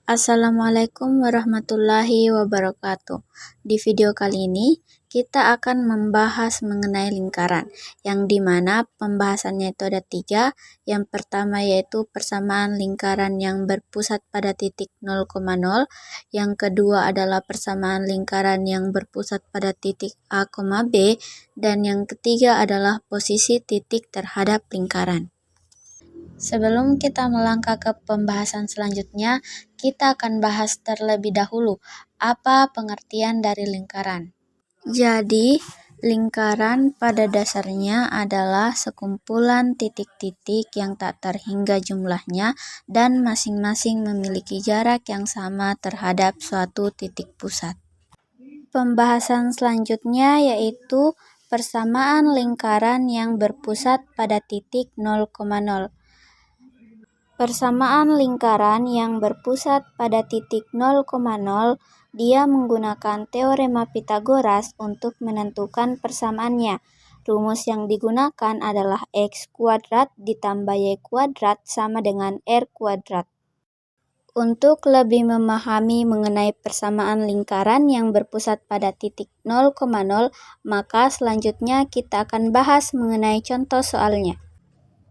Assalamualaikum warahmatullahi wabarakatuh. Di video kali ini, kita akan membahas mengenai lingkaran, yang dimana pembahasannya itu ada 3. Yang pertama yaitu persamaan lingkaran yang berpusat pada titik 0,0. Yang kedua adalah persamaan lingkaran yang berpusat pada titik A, B. Dan yang ketiga adalah posisi titik terhadap lingkaran. Sebelum kita melangkah ke pembahasan selanjutnya, kita akan bahas terlebih dahulu apa pengertian dari lingkaran. Jadi, lingkaran pada dasarnya adalah sekumpulan titik-titik yang tak terhingga jumlahnya dan masing-masing memiliki jarak yang sama terhadap suatu titik pusat. Pembahasan selanjutnya yaitu persamaan lingkaran yang berpusat pada titik 0,0. Persamaan lingkaran yang berpusat pada titik 0,0, dia menggunakan teorema Pythagoras untuk menentukan persamaannya. Rumus yang digunakan adalah X kuadrat ditambah Y kuadrat sama dengan R kuadrat. Untuk lebih memahami mengenai persamaan lingkaran yang berpusat pada titik 0,0, maka selanjutnya kita akan bahas mengenai contoh soalnya.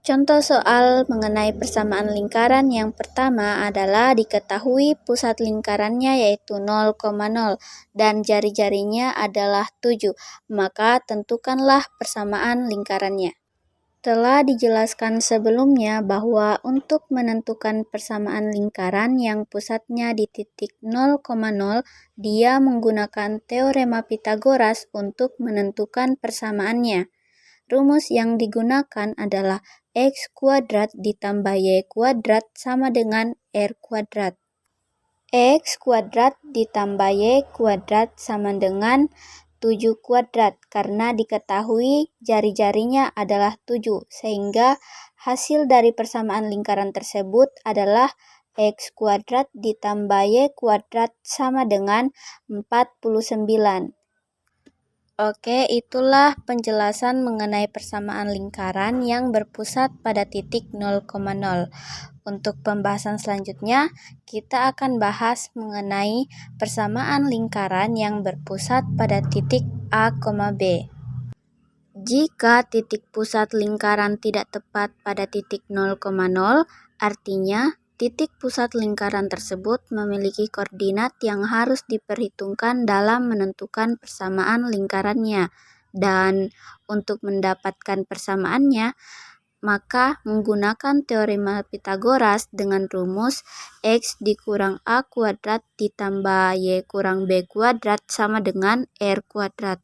Contoh soal mengenai persamaan lingkaran yang pertama adalah diketahui pusat lingkarannya yaitu 0,0 dan jari-jarinya adalah 7, maka tentukanlah persamaan lingkarannya. Telah dijelaskan sebelumnya bahwa untuk menentukan persamaan lingkaran yang pusatnya di titik 0,0, dia menggunakan teorema Pythagoras untuk menentukan persamaannya. Rumus yang digunakan adalah X kuadrat ditambah Y kuadrat sama dengan R kuadrat. X kuadrat ditambah Y kuadrat sama dengan 7 kuadrat karena diketahui jari-jarinya adalah 7, sehingga hasil dari persamaan lingkaran tersebut adalah X kuadrat ditambah Y kuadrat sama dengan 49. Oke, itulah penjelasan mengenai persamaan lingkaran yang berpusat pada titik 0,0. Untuk pembahasan selanjutnya, kita akan bahas mengenai persamaan lingkaran yang berpusat pada titik A, B. Jika titik pusat lingkaran tidak tepat pada titik 0,0, artinya titik pusat lingkaran tersebut memiliki koordinat yang harus diperhitungkan dalam menentukan persamaan lingkarannya. Dan untuk mendapatkan persamaannya, maka menggunakan teorema Pythagoras dengan rumus X dikurang A kuadrat ditambah Y kurang B kuadrat sama dengan R kuadrat.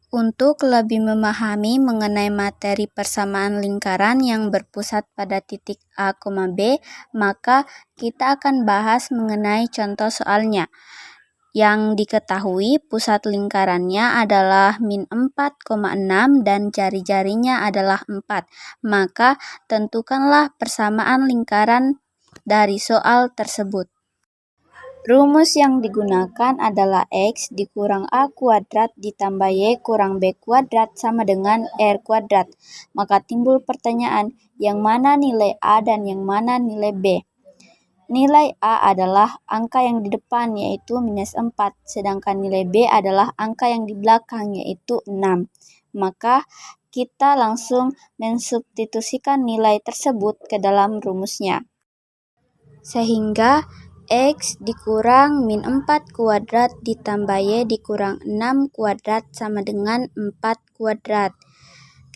Untuk lebih memahami mengenai materi persamaan lingkaran yang berpusat pada titik A, B, maka kita akan bahas mengenai contoh soalnya. Yang diketahui pusat lingkarannya adalah min 4,6 dan jari-jarinya adalah 4. Maka tentukanlah persamaan lingkaran dari soal tersebut. Rumus yang digunakan adalah X dikurang A kuadrat ditambah Y kurang B kuadrat sama dengan R kuadrat. Maka timbul pertanyaan, yang mana nilai A dan yang mana nilai B? Nilai A adalah angka yang di depan yaitu minus 4, sedangkan nilai B adalah angka yang di belakang yaitu 6. Maka kita langsung mensubstitusikan nilai tersebut ke dalam rumusnya. Sehingga X dikurang min 4 kuadrat ditambah Y dikurang 6 kuadrat sama dengan 4 kuadrat.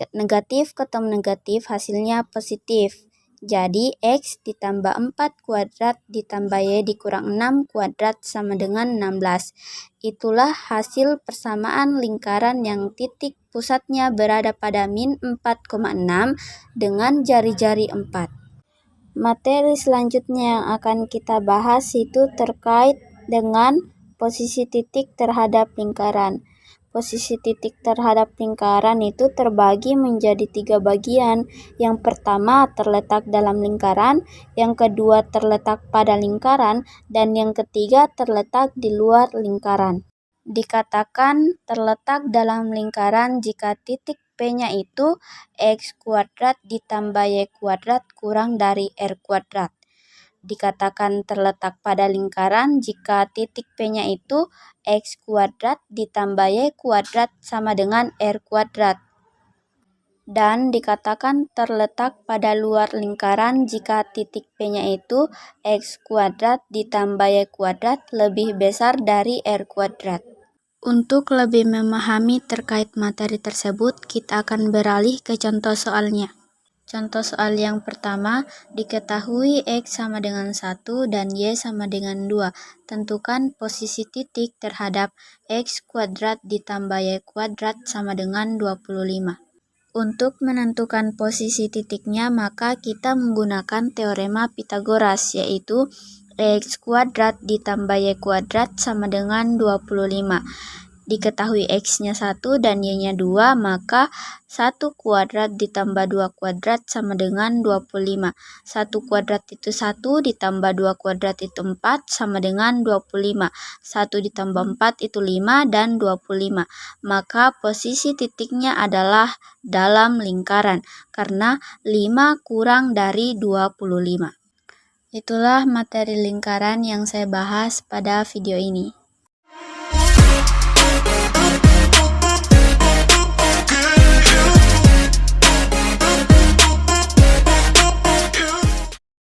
Negatif ketemu negatif hasilnya positif. Jadi X ditambah 4 kuadrat ditambah Y dikurang 6 kuadrat sama dengan 16. Itulah hasil persamaan lingkaran yang titik pusatnya berada pada min 4,6 dengan jari-jari 4. Materi selanjutnya yang akan kita bahas itu terkait dengan posisi titik terhadap lingkaran. Posisi titik terhadap lingkaran itu terbagi menjadi 3 bagian. Yang pertama terletak dalam lingkaran, yang kedua terletak pada lingkaran, dan yang ketiga terletak di luar lingkaran. Dikatakan terletak dalam lingkaran jika titik P-nya itu X kuadrat ditambah Y kuadrat kurang dari R kuadrat. dikatakan terletak pada lingkaran jika titik P-nya itu X kuadrat ditambah Y kuadrat sama dengan R kuadrat. Dan dikatakan terletak pada luar lingkaran jika titik P-nya itu X kuadrat ditambah Y kuadrat lebih besar dari R kuadrat. Untuk lebih memahami terkait materi tersebut, kita akan beralih ke contoh soalnya. Contoh soal yang pertama, diketahui X sama dengan 1 dan Y sama dengan 2. Tentukan posisi titik terhadap X kuadrat ditambah Y kuadrat sama dengan 25. Untuk menentukan posisi titiknya, maka kita menggunakan teorema Pythagoras, yaitu X kuadrat ditambah Y kuadrat sama dengan 25. Diketahui X-nya 1 dan Y-nya 2, maka 1 kuadrat ditambah 2 kuadrat sama dengan 25. 1 kuadrat itu 1, ditambah 2 kuadrat itu 4, sama dengan 25. 1 ditambah 4 itu 5, dan 25. Maka posisi titiknya adalah dalam lingkaran, karena 5 kurang dari 25. Itulah materi lingkaran yang saya bahas pada video ini.